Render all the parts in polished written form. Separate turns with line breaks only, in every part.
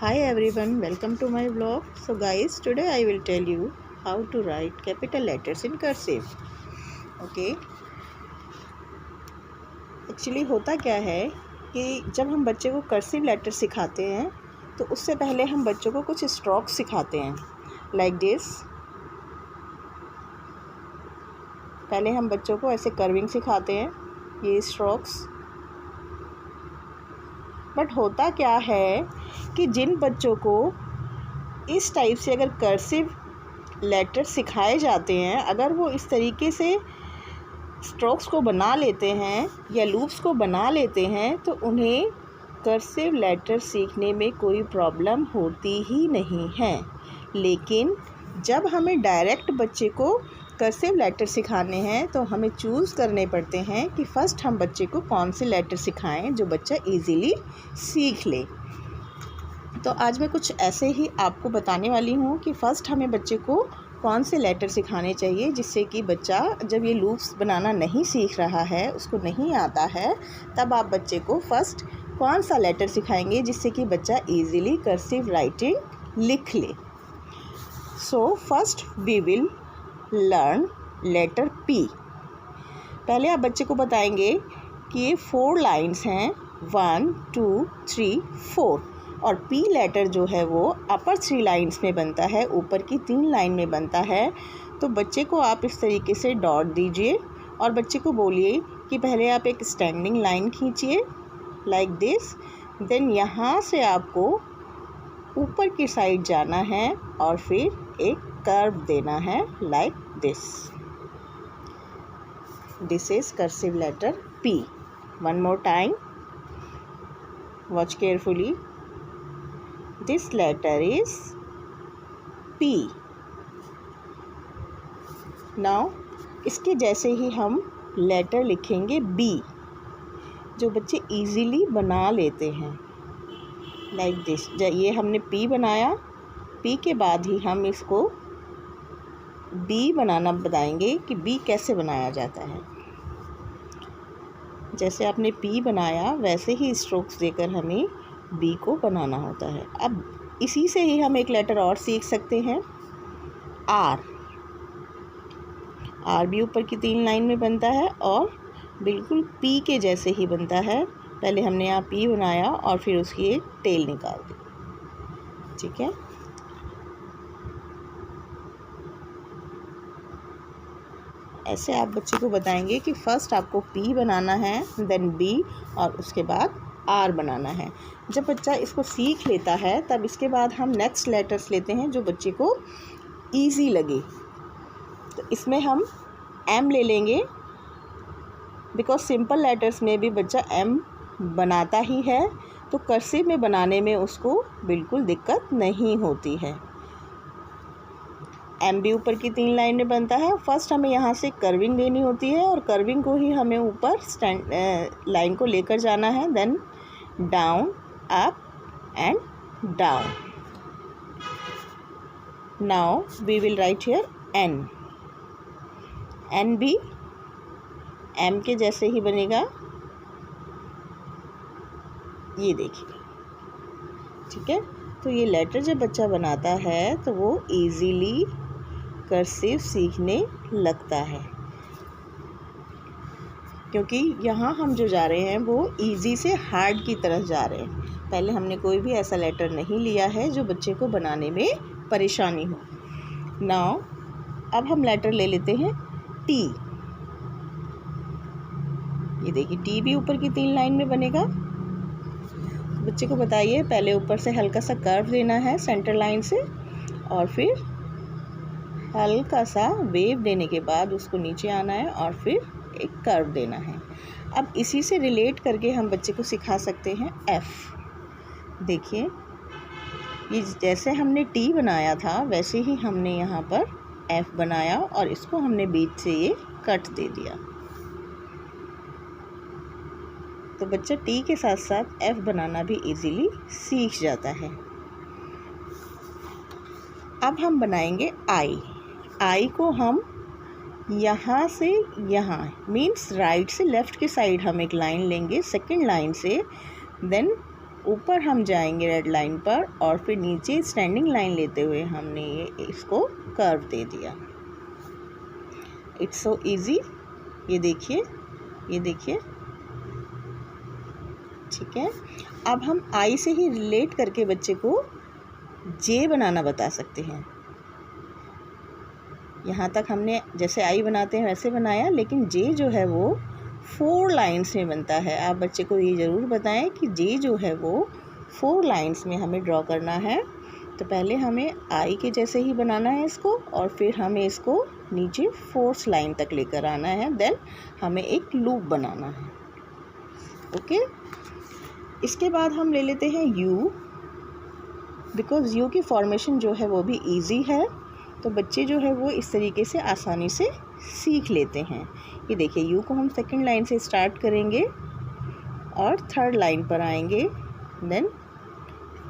Hi everyone, welcome to my vlog. So guys, today I will tell you how to write capital letters in cursive. Okay. Actually होता क्या है कि जब हम बच्चे को कर्सिव लेटर सिखाते हैं तो उससे पहले हम बच्चों को कुछ स्ट्रोक्स सिखाते हैं लाइक दिस। पहले हम बच्चों को ऐसे कर्विंग सिखाते हैं, ये स्ट्रोक्स। बट होता क्या है कि जिन बच्चों को इस टाइप से अगर कर्सिव लेटर सिखाए जाते हैं, अगर वो इस तरीके से स्ट्रोक्स को बना लेते हैं या लूप्स को बना लेते हैं तो उन्हें कर्सिव लेटर सीखने में कोई प्रॉब्लम होती ही नहीं है। लेकिन जब हमें डायरेक्ट बच्चे को कर्सिव लेटर सिखाने हैं तो हमें चूज़ करने पड़ते हैं कि फ़र्स्ट हम बच्चे को कौन से लेटर सिखाएं जो बच्चा इजीली सीख ले। तो आज मैं कुछ ऐसे ही आपको बताने वाली हूँ कि फ़र्स्ट हमें बच्चे को कौन से लेटर सिखाने चाहिए जिससे कि बच्चा जब ये लूप्स बनाना नहीं सीख रहा है, उसको नहीं आता है, तब आप बच्चे को फ़र्स्ट कौन सा लेटर सिखाएंगे जिससे कि बच्चा इजीली कर्सिव राइटिंग लिख ले। So first we will learn letter P. पहले आप बच्चे को बताएंगे कि ये 4 लाइन्स हैं, 1 2 3 4, और पी लेटर जो है वो अपर 3 लाइन्स में बनता है, ऊपर की 3 लाइन में बनता है। तो बच्चे को आप इस तरीके से डॉट दीजिए और बच्चे को बोलिए कि पहले आप एक स्टैंडिंग लाइन खींचिए लाइक दिस, देन यहाँ से आपको ऊपर की साइड जाना है और फिर एक कर्व देना है like this. This is cursive letter P. One more time. Watch carefully. This letter is P. Now इसके जैसे ही हम लेटर लिखेंगे B, जो बच्चे इजीली बना लेते हैं लाइक दिस। ये हमने P बनाया, P के बाद ही हम इसको B बनाना बताएंगे कि B कैसे बनाया जाता है। जैसे आपने P बनाया वैसे ही स्ट्रोक्स देकर हमें B को बनाना होता है। अब इसी से ही हम एक लेटर और सीख सकते हैं, R। R भी ऊपर की 3 लाइन में बनता है और बिल्कुल P के जैसे ही बनता है। पहले हमने यहाँ P बनाया और फिर उसकी एक टेल निकाल दी, ठीक है। ऐसे आप बच्चे को बताएंगे कि फ़र्स्ट आपको P बनाना है, देन B, और उसके बाद R बनाना है। जब बच्चा इसको सीख लेता है तब इसके बाद हम नेक्स्ट लेटर्स लेते हैं जो बच्चे को ईजी लगे। तो इसमें हम M ले लेंगे, बिकॉज सिंपल लेटर्स में भी बच्चा M बनाता ही है, तो कर्सिव में बनाने में उसको बिल्कुल दिक्कत नहीं होती है। M भी ऊपर की 3 लाइन में बनता है। फर्स्ट हमें यहाँ से कर्विंग देनी होती है और कर्विंग को ही हमें ऊपर लाइन को लेकर जाना है, then down, up and down. Now we will write here N। N भी M के जैसे ही बनेगा, ये देखिए, ठीक है। तो ये लेटर जब बच्चा बनाता है तो वो इजीली कर्सिव सीखने लगता है, क्योंकि यहाँ हम जो जा रहे हैं वो इजी से हार्ड की तरफ जा रहे हैं। पहले हमने कोई भी ऐसा लेटर नहीं लिया है जो बच्चे को बनाने में परेशानी हो। नाउ अब हम लेटर ले लेते हैं T। ये देखिए, T भी ऊपर की 3 लाइन में बनेगा। बच्चे को बताइए पहले ऊपर से हल्का सा कर्व देना है सेंटर लाइन से और फिर हल्का सा वेव देने के बाद उसको नीचे आना है और फिर एक कर्व देना है। अब इसी से रिलेट करके हम बच्चे को सिखा सकते हैं F। देखिए, ये जैसे हमने T बनाया था वैसे ही हमने यहाँ पर F बनाया और इसको हमने बीच से ये कट दे दिया। तो बच्चा T के साथ साथ F बनाना भी इजीली सीख जाता है। अब हम बनाएंगे I। I को हम यहाँ से यहाँ, मीन्स राइट से लेफ़्ट की साइड हम एक लाइन लेंगे सेकंड लाइन से, देन ऊपर हम जाएंगे रेड लाइन पर और फिर नीचे स्टैंडिंग लाइन लेते हुए हमने ये इसको कर्व दे दिया। It's so easy. ये देखिए, ये देखिए, ठीक है। अब हम आई से ही रिलेट करके बच्चे को जे बनाना बता सकते हैं। यहाँ तक हमने जैसे आई बनाते हैं वैसे बनाया, लेकिन जे जो है वो 4 लाइन्स में बनता है। आप बच्चे को ये ज़रूर बताएं कि जे जो है वो 4 लाइन्स में हमें ड्रॉ करना है। तो पहले हमें आई के जैसे ही बनाना है इसको, और फिर हमें इसको नीचे 4th लाइन तक लेकर आना है। देन हमें एक लूप बनाना है। ओके, इसके बाद हम ले लेते हैं यू, बिकॉज़ यू की फॉर्मेशन जो है वो भी इजी है, तो बच्चे जो है वो इस तरीके से आसानी से सीख लेते हैं। ये देखिए, यू को हम 2nd लाइन से स्टार्ट करेंगे और 3rd लाइन पर आएंगे, देन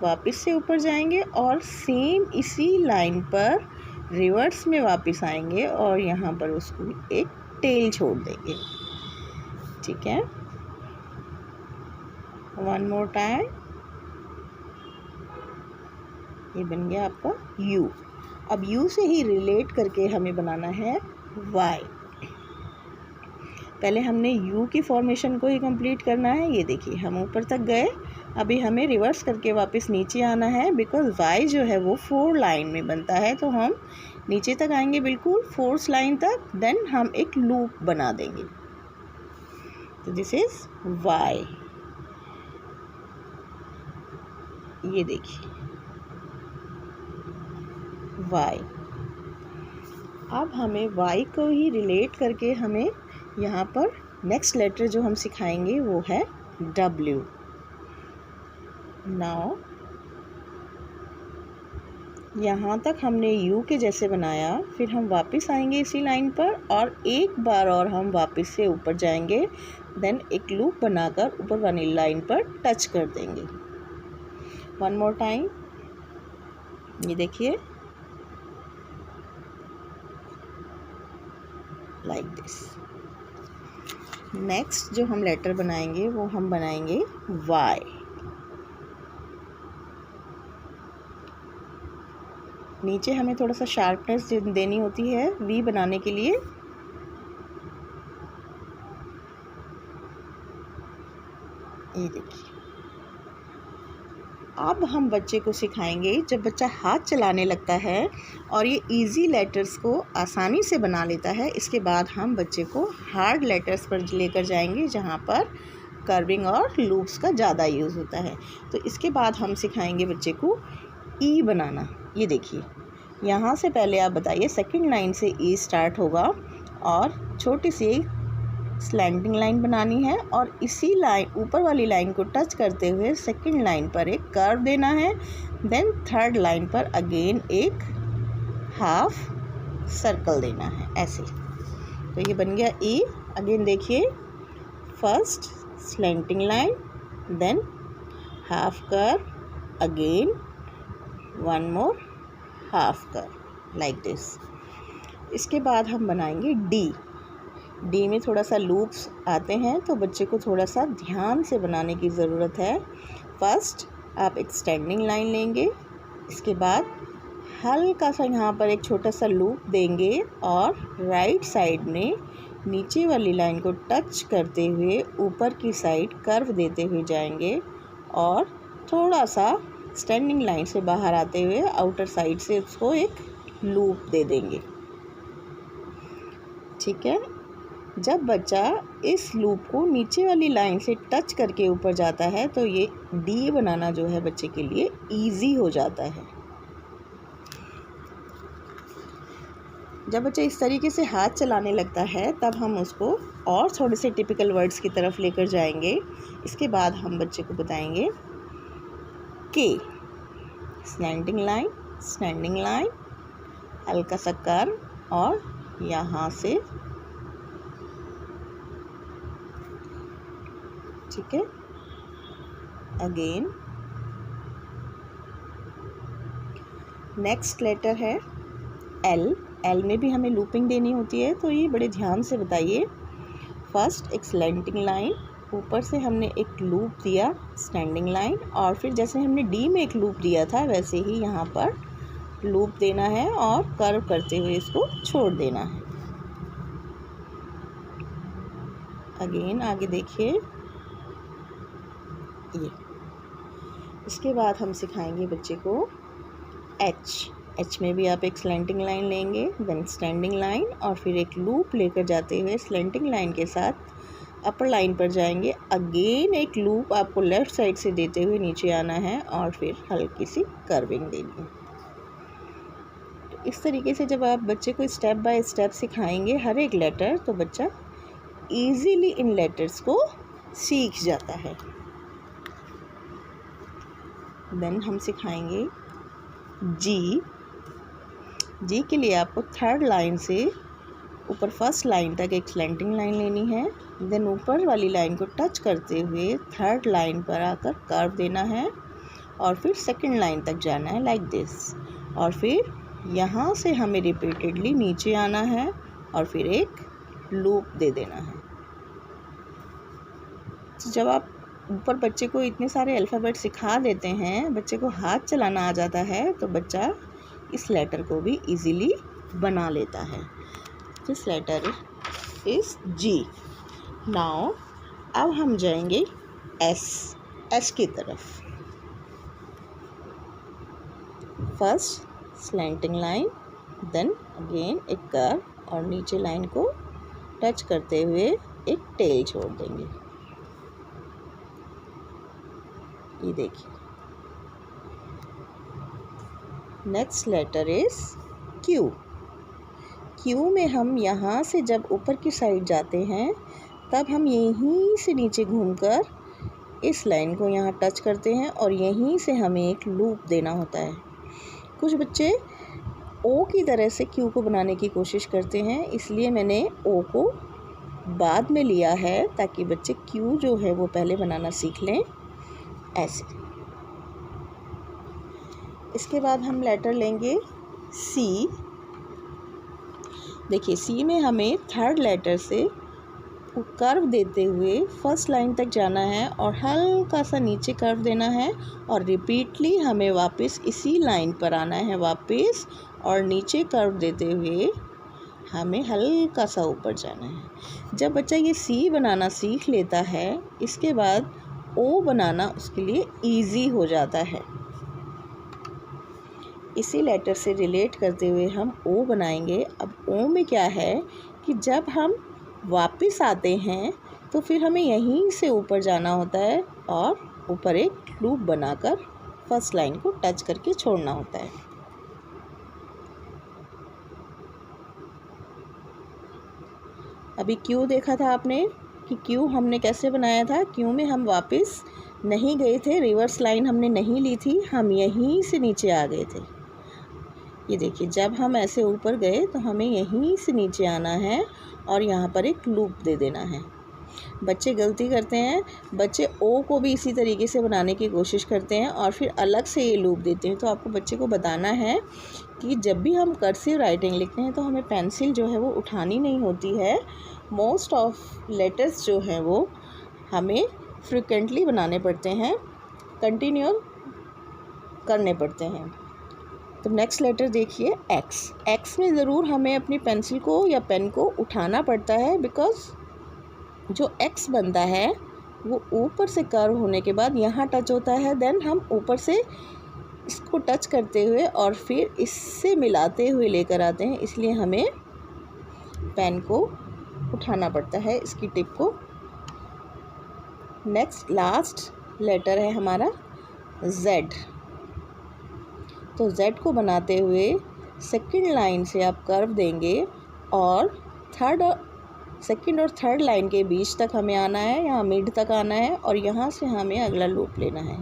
वापस से ऊपर जाएंगे और सेम इसी लाइन पर रिवर्स में वापस आएंगे और यहाँ पर उसको एक टेल छोड़ देंगे। ठीक है, 1 मोर टाइम। ये बन गया आपका यू। अब यू से ही रिलेट करके हमें बनाना है वाई। पहले हमने यू की फॉर्मेशन को ही कंप्लीट करना है। ये देखिए, हम ऊपर तक गए, अभी हमें रिवर्स करके वापस नीचे आना है, बिकॉज वाई जो है वो 4 लाइन में बनता है। तो हम नीचे तक आएंगे बिल्कुल 4th लाइन तक, देन हम एक लूप बना देंगे। तो दिस इज वाई। ये देखिए वाई। अब हमें वाई को ही रिलेट करके हमें यहाँ पर नेक्स्ट लेटर जो हम सिखाएंगे वो है डब्ल्यू। नाउ यहाँ तक हमने यू के जैसे बनाया, फिर हम वापस आएंगे इसी लाइन पर और एक बार और हम वापस से ऊपर जाएंगे, देन एक लूप बनाकर ऊपर वाली लाइन पर टच कर देंगे। 1 मोर टाइम। ये देखिए, लाइक दिस। नेक्स्ट जो हम लेटर बनाएंगे वो हम बनाएंगे वाई। नीचे हमें थोड़ा सा शार्पनेस देनी होती है वी बनाने के लिए। ये देखिए, अब हम बच्चे को सिखाएंगे, जब बच्चा हाथ चलाने लगता है और ये इजी लेटर्स को आसानी से बना लेता है, इसके बाद हम बच्चे को हार्ड लेटर्स पर लेकर जाएंगे जहाँ पर कर्विंग और लूप्स का ज़्यादा यूज़ होता है। तो इसके बाद हम सिखाएंगे बच्चे को ई बनाना। ये देखिए, यहाँ से पहले आप बताइए 2nd लाइन से ई स्टार्ट होगा और छोटी सी स्लैंटिंग लाइन बनानी है और इसी लाइन ऊपर वाली लाइन को टच करते हुए 2nd लाइन पर एक कर्व देना है, देन 3rd लाइन पर अगेन एक हाफ सर्कल देना है, ऐसे। तो ये बन गया ई। अगेन देखिए, first slanting line, than half curve, again 1 more half curve, like this. इसके बाद हम बनाएंगे डी। डी में थोड़ा सा लूप्स आते हैं, तो बच्चे को थोड़ा सा ध्यान से बनाने की ज़रूरत है। फर्स्ट आप एक स्टैंडिंग लाइन लेंगे, इसके बाद हल्का सा यहाँ पर एक छोटा सा लूप देंगे और राइट साइड में नीचे वाली लाइन को टच करते हुए ऊपर की साइड कर्व देते हुए जाएंगे और थोड़ा सा स्टैंडिंग लाइन से बाहर आते हुए आउटर साइड से उसको एक लूप दे देंगे। ठीक है, जब बच्चा इस लूप को नीचे वाली लाइन से टच करके ऊपर जाता है तो ये डी बनाना जो है बच्चे के लिए इजी हो जाता है। जब बच्चा इस तरीके से हाथ चलाने लगता है तब हम उसको और थोड़े से टिपिकल वर्ड्स की तरफ लेकर जाएंगे। इसके बाद हम बच्चे को बताएंगे के, स्लैंटिंग लाइन, स्टैंडिंग लाइन, हल्का सा कर्व और यहाँ से, ठीक है, अगेन। नेक्स्ट लेटर है एल। एल में भी हमें लूपिंग देनी होती है, तो ये बड़े ध्यान से बताइए। फर्स्ट एक स्लैंटिंग लाइन, ऊपर से हमने एक लूप दिया स्टैंडिंग लाइन, और फिर जैसे हमने डी में एक लूप दिया था वैसे ही यहाँ पर लूप देना है और कर्व करते हुए इसको छोड़ देना है। अगेन आगे देखिए ये। इसके बाद हम सिखाएंगे बच्चे को एच में भी आप एक स्लैंटिंग लाइन लेंगे, देन स्टैंडिंग लाइन, और फिर एक लूप लेकर जाते हुए स्लैंटिंग लाइन के साथ अपर लाइन पर जाएंगे। अगेन एक लूप आपको लेफ़्ट साइड से देते हुए नीचे आना है और फिर हल्की सी कर्विंग देनी है। तो इस तरीके से जब आप बच्चे को स्टेप बाय स्टेप सिखाएंगे हर एक लेटर, तो बच्चा ईज़िली इन लेटर्स को सीख जाता है। देन हम सिखाएंगे जी के लिए आपको थर्ड लाइन से ऊपर फर्स्ट लाइन तक एक स्लैंटिंग लाइन लेनी है। देन ऊपर वाली लाइन को टच करते हुए थर्ड लाइन पर आकर कर्व देना है और फिर सेकंड लाइन तक जाना है लाइक दिस, और फिर यहाँ से हमें रिपीटेडली नीचे आना है और फिर एक लूप दे देना है। तो जब आप ऊपर बच्चे को इतने सारे अल्फ़ाबेट सिखा देते हैं, बच्चे को हाथ चलाना आ जाता है, तो बच्चा इस लेटर को भी इजीली बना लेता है। This letter is G. Now अब हम जाएंगे एस की तरफ। First slanting line, then again एक कर्व और नीचे लाइन को टच करते हुए एक टेल छोड़ देंगे। ये देखिए। नेक्स्ट लेटर इज क्यू में हम यहाँ से जब ऊपर की साइड जाते हैं तब हम यहीं से नीचे घूमकर इस लाइन को यहाँ टच करते हैं और यहीं से हमें एक लूप देना होता है। कुछ बच्चे ओ की तरह से क्यू को बनाने की कोशिश करते हैं, इसलिए मैंने ओ को बाद में लिया है ताकि बच्चे क्यू जो है वो पहले बनाना सीख लें। ऐसे। इसके बाद हम लेटर लेंगे सी। देखिए सी में हमें थर्ड लेटर से कर्व देते हुए फर्स्ट लाइन तक जाना है और हल्का सा नीचे कर्व देना है और रिपीटली हमें वापस इसी लाइन पर आना है वापस, और नीचे कर्व देते हुए हमें हल्का सा ऊपर जाना है। जब बच्चा ये सी बनाना सीख लेता है, इसके बाद ओ बनाना उसके लिए इजी हो जाता है। इसी लेटर से रिलेट करते हुए हम ओ बनाएंगे। अब ओ में क्या है कि जब हम वापस आते हैं तो फिर हमें यहीं से ऊपर जाना होता है और ऊपर एक लूप बनाकर फर्स्ट लाइन को टच करके छोड़ना होता है। अभी क्यू देखा था आपने कि क्यू हमने कैसे बनाया था। क्यू में हम वापस नहीं गए थे, रिवर्स लाइन हमने नहीं ली थी, हम यहीं से नीचे आ गए थे। ये देखिए, जब हम ऐसे ऊपर गए तो हमें यहीं से नीचे आना है और यहाँ पर एक लूप दे देना है। बच्चे गलती करते हैं, बच्चे ओ को भी इसी तरीके से बनाने की कोशिश करते हैं और फिर अलग से ये लूप देते हैं। तो आपको बच्चे को बताना है कि जब भी हम कर्सिव राइटिंग लिखते हैं तो हमें पेंसिल जो है वो उठानी नहीं होती है। मोस्ट ऑफ लेटर्स जो हैं वो हमें फ्रिक्वेंटली बनाने पड़ते हैं, कंटिन्यू करने पड़ते हैं। तो नेक्स्ट लेटर देखिए एक्स में ज़रूर हमें अपनी पेंसिल को या पेन को उठाना पड़ता है, बिकॉज़ जो एक्स बनता है वो ऊपर से कर्व होने के बाद यहाँ टच होता है, देन हम ऊपर से इसको टच करते हुए और फिर इससे मिलाते हुए लेकर आते हैं, इसलिए हमें पेन को उठाना पड़ता है, इसकी टिप को। नेक्स्ट लास्ट लेटर है हमारा जेड। तो जेड को बनाते हुए सेकंड लाइन से आप कर्व देंगे और सेकंड और थर्ड लाइन के बीच तक हमें आना है, यहाँ मिड तक आना है और यहाँ से हमें अगला लूप लेना है।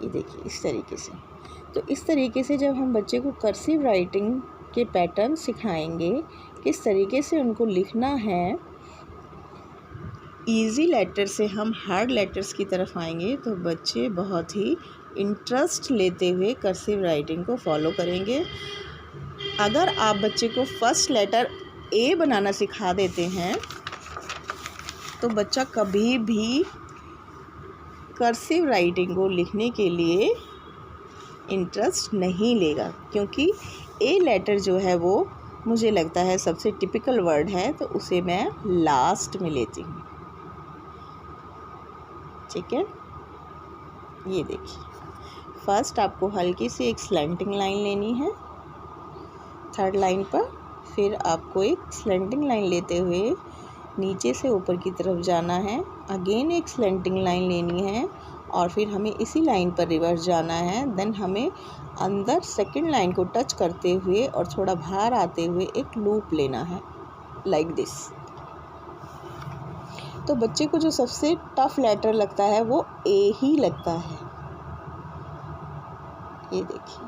ये देखिए इस तरीके से। तो इस तरीके से जब हम बच्चे को कर्सिव राइटिंग के पैटर्न सिखाएंगे, किस तरीके से उनको लिखना है, इजी लेटर से हम हार्ड लेटर्स की तरफ आएंगे, तो बच्चे बहुत ही इंटरेस्ट लेते हुए कर्सिव राइटिंग को फॉलो करेंगे। अगर आप बच्चे को फर्स्ट लेटर ए बनाना सिखा देते हैं तो बच्चा कभी भी कर्सिव राइटिंग को लिखने के लिए इंटरेस्ट नहीं लेगा, क्योंकि ए लेटर जो है वो मुझे लगता है सबसे टिपिकल वर्ड है, तो उसे मैं लास्ट में लेती हूँ। ठीक है, ये देखिए, फर्स्ट आपको हल्की सी एक स्लैंटिंग लाइन लेनी है थर्ड लाइन पर, फिर आपको एक स्लैंटिंग लाइन लेते हुए नीचे से ऊपर की तरफ जाना है, अगेन एक स्लैंटिंग लाइन लेनी है और फिर हमें इसी लाइन पर रिवर्स जाना है। देन हमें अंदर सेकंड लाइन को टच करते हुए और थोड़ा बाहर आते हुए एक लूप लेना है, लाइक दिस। तो बच्चे को जो सबसे टफ लेटर लगता है वो ए ही लगता है। ये देखिए,